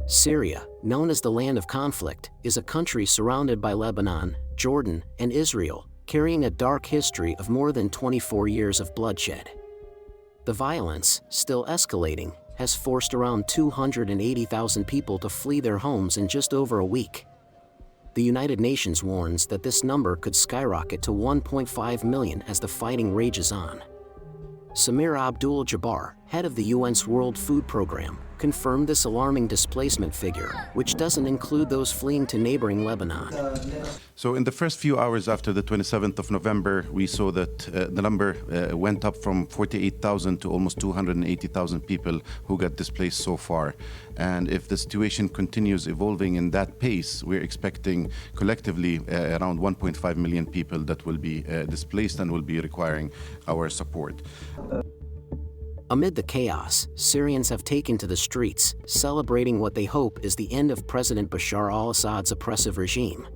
Syria, known as the land of conflict, is a country surrounded by Lebanon, Jordan, and Israel, carrying a dark history of more than 24 years of bloodshed. The violence, still escalating, has forced around 280,000 people to flee their homes in just over a week. The United Nations warns that this number could skyrocket to 1.5 million as the fighting rages on. Samir Abdul-Jabbar, head of the UN's World Food Program, confirmed this alarming displacement figure, which doesn't include those fleeing to neighboring Lebanon. So in the first few hours after the 27th of November, we saw that the number went up from 48,000 to almost 280,000 people who got displaced so far. And if the situation continues evolving in that pace, we're expecting collectively around 1.5 million people that will be displaced and will be requiring our support. Amid the chaos, Syrians have taken to the streets, celebrating what they hope is the end of President Bashar al-Assad's oppressive regime.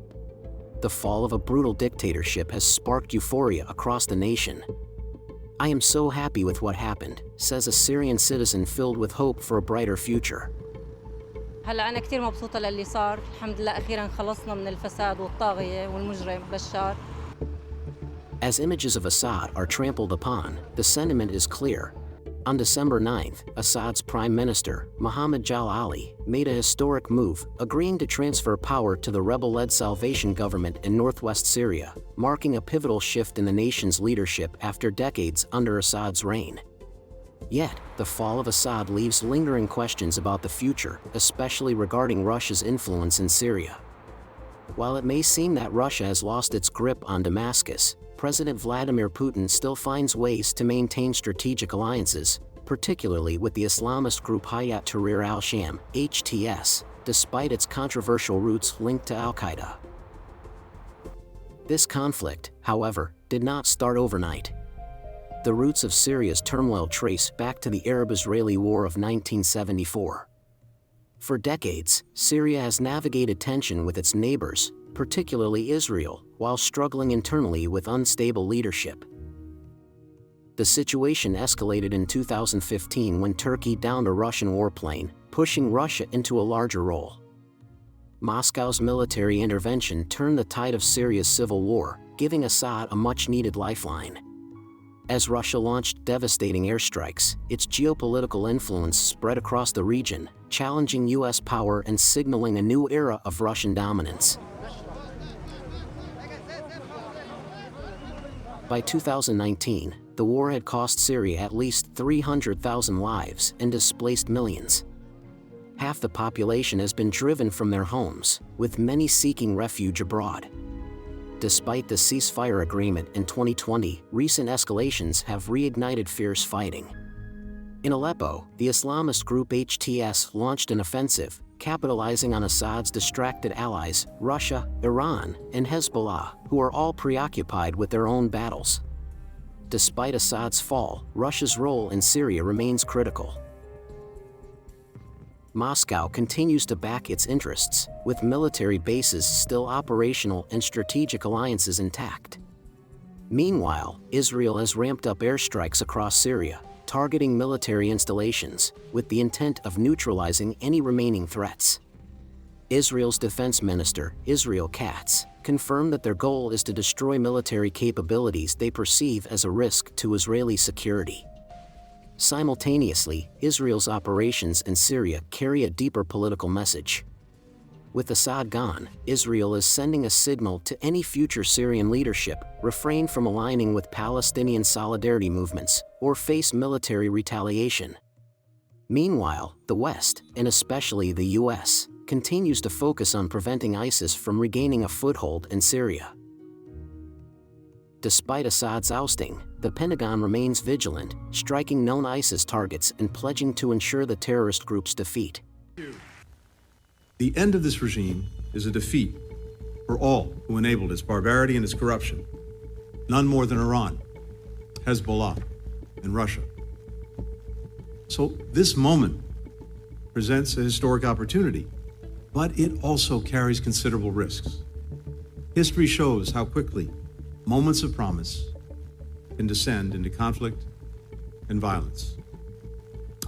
The fall of a brutal dictatorship has sparked euphoria across the nation. "I am so happy with what happened," says a Syrian citizen filled with hope for a brighter future. هلا أنا كثير مبسوطة للي صار، الحمد لله أخيراً خلصنا من الفساد والطاغية والمجرم بشار. As images of Assad are trampled upon, the sentiment is clear. On December 9th, Assad's Prime Minister, Mohammed Jolani, made a historic move, agreeing to transfer power to the rebel-led Salvation government in northwest Syria, marking a pivotal shift in the nation's leadership after decades under Assad's reign. Yet, the fall of Assad leaves lingering questions about the future, especially regarding Russia's influence in Syria. While it may seem that Russia has lost its grip on Damascus, President Vladimir Putin still finds ways to maintain strategic alliances, particularly with the Islamist group Hayat Tahrir al-Sham (HTS), despite its controversial roots linked to al-Qaeda. This conflict, however, did not start overnight. The roots of Syria's turmoil trace back to the Arab-Israeli War of 1974. For decades, Syria has navigated tension with its neighbors, particularly Israel, while struggling internally with unstable leadership. The situation escalated in 2015 when Turkey downed a Russian warplane, pushing Russia into a larger role. Moscow's military intervention turned the tide of Syria's civil war, giving Assad a much-needed lifeline. As Russia launched devastating airstrikes, its geopolitical influence spread across the region, challenging U.S. power and signaling a new era of Russian dominance. By 2019, the war had cost Syria at least 300,000 lives and displaced millions. Half the population has been driven from their homes, with many seeking refuge abroad. Despite the ceasefire agreement in 2020, recent escalations have reignited fierce fighting. In Aleppo, the Islamist group HTS launched an offensive, capitalizing on Assad's distracted allies, Russia, Iran, and Hezbollah, who are all preoccupied with their own battles. Despite Assad's fall, Russia's role in Syria remains critical. Moscow continues to back its interests, with military bases still operational and strategic alliances intact. Meanwhile, Israel has ramped up airstrikes across Syria, targeting military installations, with the intent of neutralizing any remaining threats. Israel's defense minister, Israel Katz, confirmed that their goal is to destroy military capabilities they perceive as a risk to Israeli security. Simultaneously, Israel's operations in Syria carry a deeper political message. With Assad gone, Israel is sending a signal to any future Syrian leadership: refrain from aligning with Palestinian solidarity movements or face military retaliation. Meanwhile, the West, and especially the US, continues to focus on preventing ISIS from regaining a foothold in Syria. Despite Assad's ousting, the Pentagon remains vigilant, striking known ISIS targets and pledging to ensure the terrorist group's defeat. The end of this regime is a defeat for all who enabled its barbarity and its corruption, none more than Iran, Hezbollah, and Russia. So this moment presents a historic opportunity, but it also carries considerable risks. History shows how quickly moments of promise can descend into conflict and violence.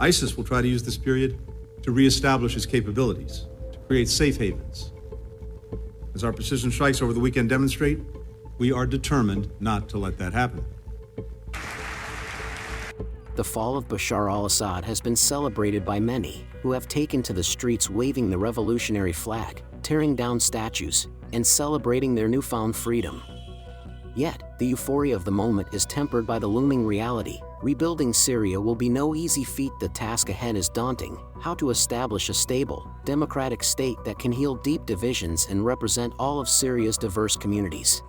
ISIS will try to use this period to reestablish its capabilities, to create safe havens. As our precision strikes over the weekend demonstrate, we are determined not to let that happen. The fall of Bashar al-Assad has been celebrated by many, who have taken to the streets waving the revolutionary flag, tearing down statues, and celebrating their newfound freedom. Yet, the euphoria of the moment is tempered by the looming reality. Rebuilding Syria will be no easy feat. The task ahead is daunting: how to establish a stable, democratic state that can heal deep divisions and represent all of Syria's diverse communities.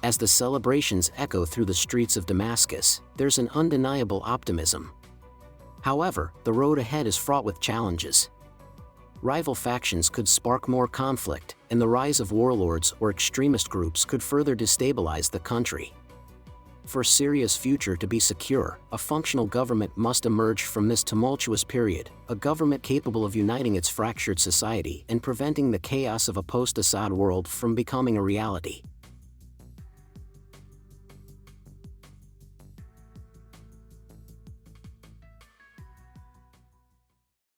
As the celebrations echo through the streets of Damascus, there's an undeniable optimism. However, the road ahead is fraught with challenges. Rival factions could spark more conflict, and the rise of warlords or extremist groups could further destabilize the country. For Syria's future to be secure, a functional government must emerge from this tumultuous period, a government capable of uniting its fractured society and preventing the chaos of a post-Assad world from becoming a reality.